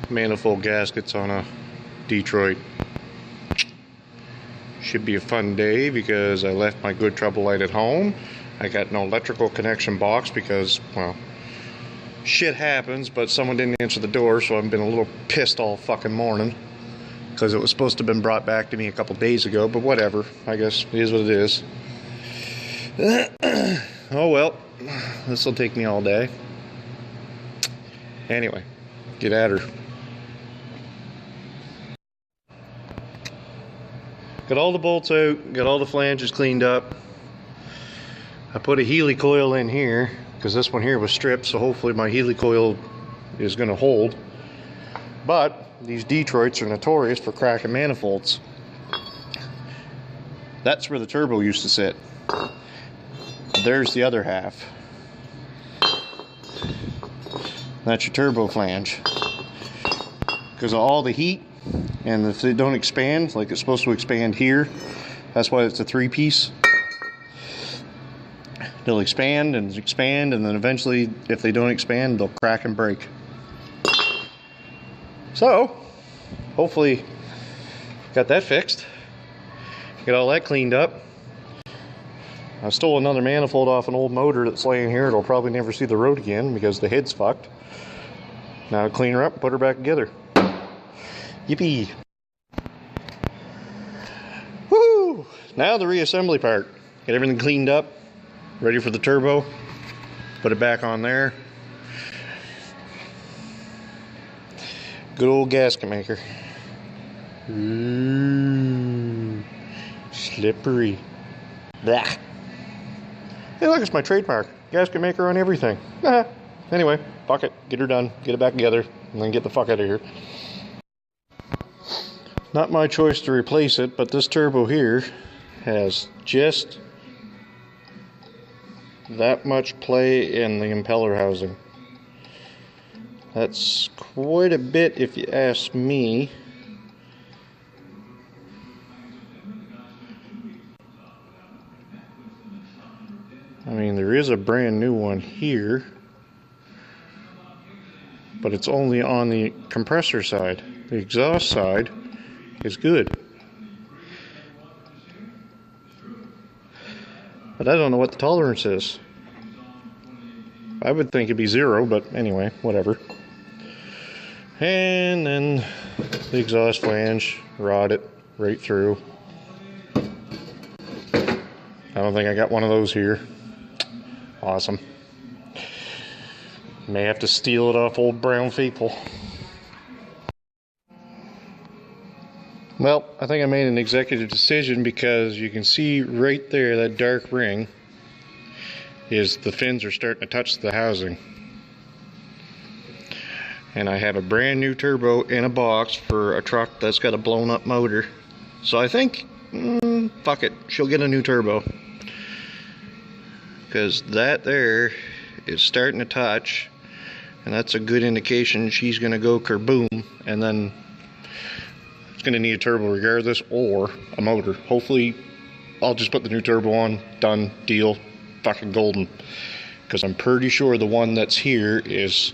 manifold gaskets on a Detroit. Should be a fun day because I left my good trouble light at home. I got no electrical connection box because, well, shit happens, but someone didn't answer the door, so I've been a little pissed all fucking morning because it was supposed to have been brought back to me a couple days ago, but whatever. I guess it is what it is. Oh well, this will take me all day. Anyway, get at her. Got all the bolts out, got all the flanges cleaned up. I put a Healy coil in here because this one here was stripped, so hopefully my Healy coil is going to hold. But these Detroits are notorious for cracking manifolds. That's where the turbo used to sit. There's the other half. That's your turbo flange. Because of all the heat, and if they don't expand, like it's supposed to expand here, that's why it's a 3-piece. They'll expand, and then eventually, if they don't expand, they'll crack and break. So, hopefully, got that fixed. Get all that cleaned up. I stole another manifold off an old motor that's laying here. It'll probably never see the road again because the head's fucked. Now clean her up and put her back together. Yippee! Woo! Now the reassembly part. Get everything cleaned up, ready for the turbo. Put it back on there. Good old gasket maker. Ooh, slippery. Blah. Hey, look, it's my trademark. Gasket maker on everything. Anyway, fuck it. Get her done. Get it back together. And then get the fuck out of here. Not my choice to replace it, but this turbo here has just that much play in the impeller housing. That's quite a bit if you ask me. I mean, there is a brand new one here, but it's only on the compressor side. The exhaust side is good. But I don't know what the tolerance is. I would think it'd be 0, but anyway, whatever. And then the exhaust flange, rod it right through. I don't think I got one of those here. Awesome. May have to steal it off old Brown Faithful. Well, I think I made an executive decision because you can see right there that dark ring is the fins are starting to touch the housing. And I have a brand new turbo in a box for a truck that's got a blown up motor. So I think, fuck it, she'll get a new turbo. Because that there is starting to touch, and that's a good indication she's going to go kerboom, and then it's going to need a turbo regardless, or a motor. Hopefully I'll just put the new turbo on, done, deal, fucking golden. Because I'm pretty sure the one that's here is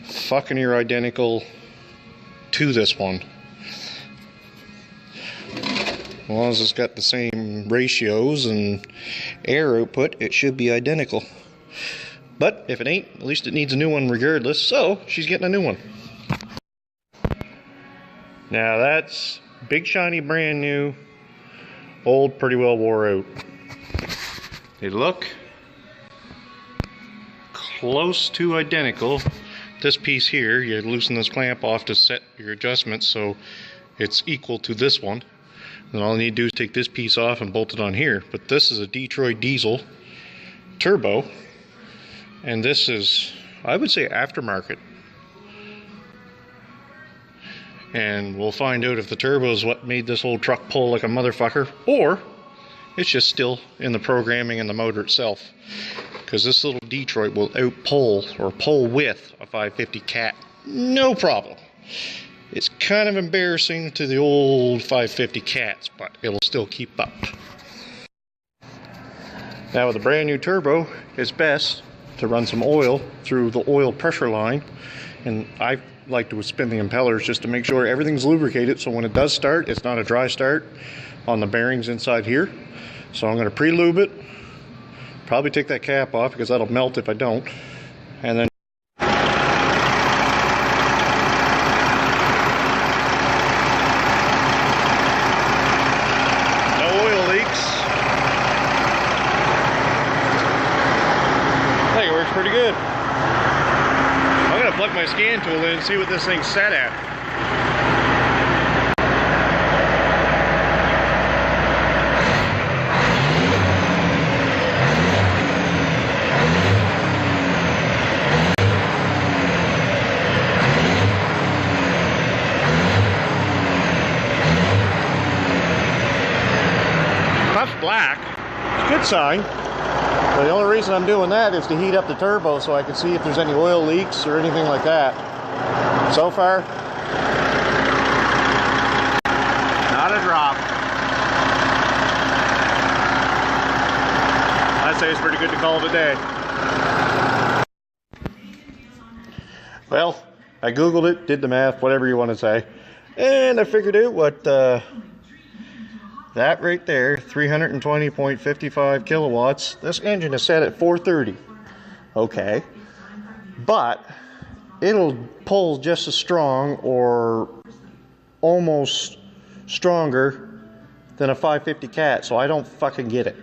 fucking near identical to this one. As long as it's got the same ratios and air output, it should be identical. But if it ain't, at least it needs a new one regardless, so she's getting a new one. Now that's big shiny brand new, old pretty well wore out. They look close to identical. This piece here, you loosen this clamp off to set your adjustments so it's equal to this one. Then all you need to do is take this piece off and bolt it on here. But this is a Detroit diesel turbo, and this is, I would say, aftermarket. And we'll find out if the turbo is what made this whole truck pull like a motherfucker, or it's just still in the programming and the motor itself. Because this little Detroit will out-pull or pull with a 550 cat, no problem. It's kind of embarrassing to the old 550 cats, but it'll still keep up. Now with a brand new turbo, it's best to run some oil through the oil pressure line. And I've like to spin the impellers just to make sure everything's lubricated, so when it does start, it's not a dry start on the bearings inside here. So I'm going to pre-lube it, probably take that cap off because that'll melt if I don't, and then no oil leaks. I think it works pretty good. I'm going to plug my scan tool in and see what this thing's set at. That's black. It's a good sign. But the only reason I'm doing that is to heat up the turbo so I can see if there's any oil leaks or anything like that. So far, not a drop. I'd say it's pretty good to call it a day. Well, I Googled it, did the math, whatever you want to say, and I figured out what that right there, 320.55 kilowatts. This engine is set at 430. Okay. But it'll pull just as strong or almost stronger than a 550 cat, so I don't fucking get it.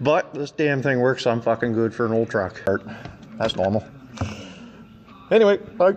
But this damn thing works, so I'm fucking good for an old truck. That's normal. Anyway, bye.